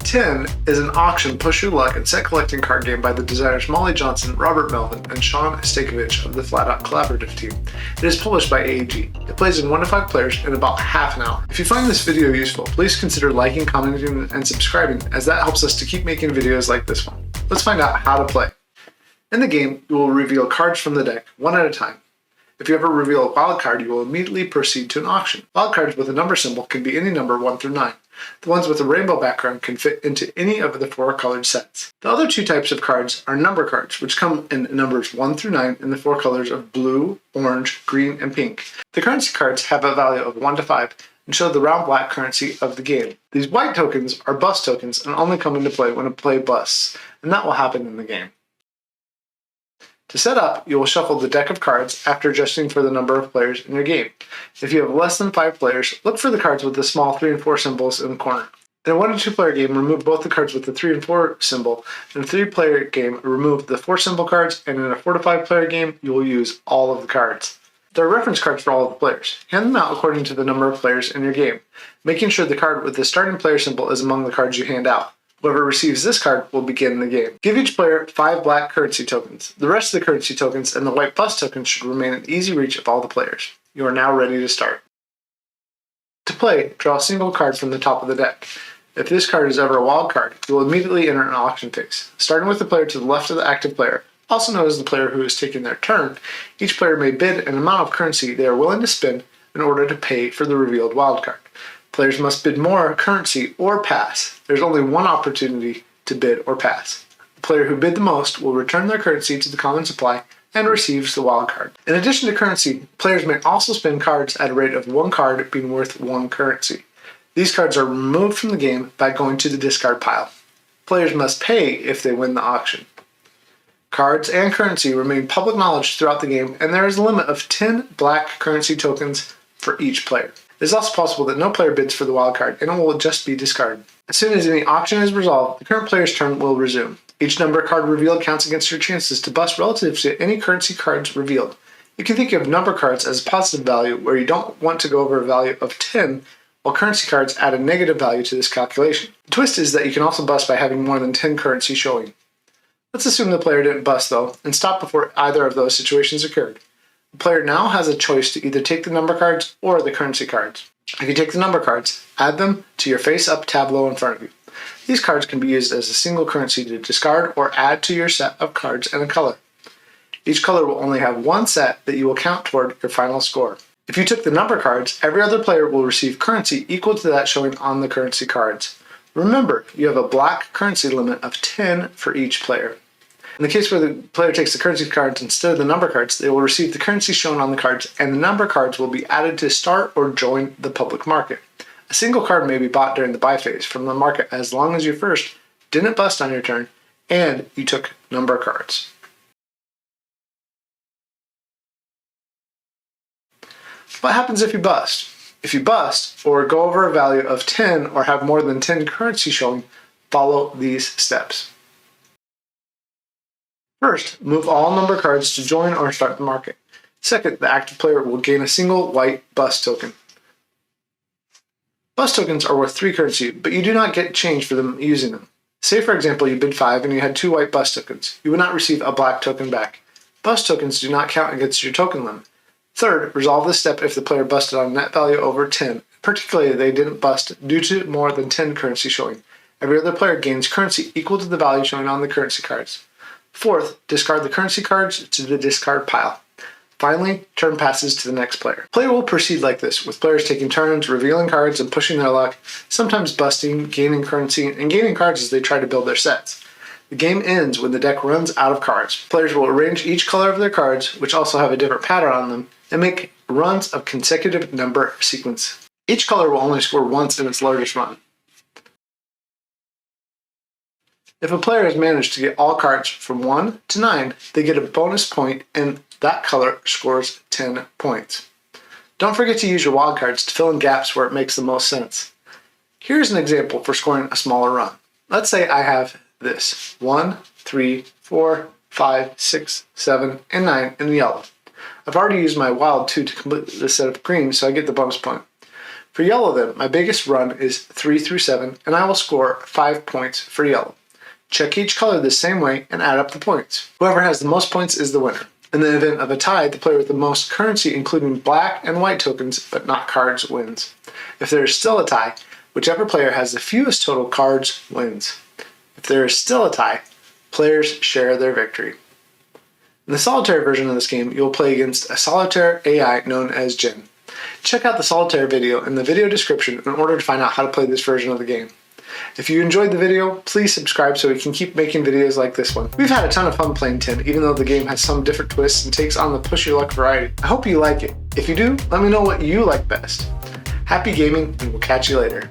10 is an auction push your luck and set collecting card game by the designers Molly Johnson, Robert Melvin, and Shawn Stankewich of the Flatout Collaborative Team. It is published by AEG. It plays in 1 to 5 players in about half an hour. If you find this video useful, please consider liking, commenting, and subscribing, as that helps us to keep making videos like this one. Let's find out how to play. In the game, you will reveal cards from the deck, one at a time. If you ever reveal a wild card, you will immediately proceed to an auction. Wild cards with a number symbol can be any number 1 through 9. The ones with a rainbow background can fit into any of the 4 colored sets. The other 2 types of cards are number cards, which come in numbers 1 through 9 in the 4 colors of blue, orange, green, and pink. The currency cards have a value of 1 to 5 and show the round black currency of the game. These white tokens are bust tokens and only come into play when a play busts, and that will happen in the game. To set up, you will shuffle the deck of cards after adjusting for the number of players in your game. If you have less than 5 players, look for the cards with the small 3 and 4 symbols in the corner. In a 1 to 2 player game, remove both the cards with the 3 and 4 symbol. In a 3 player game, remove the 4 symbol cards, and in a 4 to 5 player game, you will use all of the cards. There are reference cards for all of the players. Hand them out according to the number of players in your game, making sure the card with the starting player symbol is among the cards you hand out. Whoever receives this card will begin the game. Give each player 5 black currency tokens. The rest of the currency tokens and the white bust tokens should remain in easy reach of all the players. You are now ready to start. To play, draw a single card from the top of the deck. If this card is ever a wild card, you will immediately enter an auction phase. Starting with the player to the left of the active player, also known as the player who is taking their turn, each player may bid an amount of currency they are willing to spend in order to pay for the revealed wild card. Players must bid more currency or pass. There's only one opportunity to bid or pass. The player who bid the most will return their currency to the common supply and receives the wild card. In addition to currency, players may also spend cards at a rate of 1 card being worth 1 currency. These cards are removed from the game by going to the discard pile. Players must pay if they win the auction. Cards and currency remain public knowledge throughout the game, and there is a limit of 10 black currency tokens for each player. It is also possible that no player bids for the wild card, and it will just be discarded. As soon as any auction is resolved, the current player's turn will resume. Each number card revealed counts against your chances to bust relative to any currency cards revealed. You can think of number cards as a positive value, where you don't want to go over a value of 10, while currency cards add a negative value to this calculation. The twist is that you can also bust by having more than 10 currency showing. Let's assume the player didn't bust, though, and stop before either of those situations occurred. The player now has a choice to either take the number cards or the currency cards. If you take the number cards, add them to your face-up tableau in front of you. These cards can be used as a single currency to discard or add to your set of cards and a color. Each color will only have 1 set that you will count toward your final score. If you took the number cards, every other player will receive currency equal to that showing on the currency cards. Remember, you have a black currency limit of 10 for each player. In the case where the player takes the currency cards instead of the number cards, they will receive the currency shown on the cards, and the number cards will be added to start or join the public market. A single card may be bought during the buy phase from the market as long as you first didn't bust on your turn and you took number cards. What happens if you bust? If you bust or go over a value of 10 or have more than 10 currency showing, follow these steps. First, move all number cards to join or start the market. Second, the active player will gain a single white bust token. Bust tokens are worth 3 currency, but you do not get change for them using them. Say, for example, you bid 5 and you had 2 white bust tokens. You would not receive a black token back. Bust tokens do not count against your token limit. Third, resolve this step if the player busted on a net value over 10. Particularly, they didn't bust due to more than 10 currency showing. Every other player gains currency equal to the value showing on the currency cards. Fourth, discard the currency cards to the discard pile. Finally, turn passes to the next player. Play will proceed like this, with players taking turns, revealing cards and pushing their luck, sometimes busting, gaining currency, and gaining cards as they try to build their sets. The game ends when the deck runs out of cards. Players will arrange each color of their cards, which also have a different pattern on them, and make runs of consecutive number sequence. Each color will only score once in its largest run. If a player has managed to get all cards from 1 to 9, they get a bonus point and that color scores 10 points. Don't forget to use your wild cards to fill in gaps where it makes the most sense. Here's an example for scoring a smaller run. Let's say I have this 1, 3, 4, 5, 6, 7, and 9 in yellow. I've already used my wild 2 to complete the set of green, so I get the bonus point. For yellow then, my biggest run is 3 through 7, and I will score 5 points for yellow. Check each color the same way and add up the points. Whoever has the most points is the winner. In the event of a tie, the player with the most currency, including black and white tokens, but not cards, wins. If there is still a tie, whichever player has the fewest total cards wins. If there is still a tie, players share their victory. In the solitaire version of this game, you will play against a solitaire AI known as Jin. Check out the solitaire video in the video description in order to find out how to play this version of the game. If you enjoyed the video, please subscribe so we can keep making videos like this one. We've had a ton of fun playing Tin, even though the game has some different twists and takes on the push your luck variety. I hope you like it. If you do, let me know what you like best. Happy gaming, and we'll catch you later.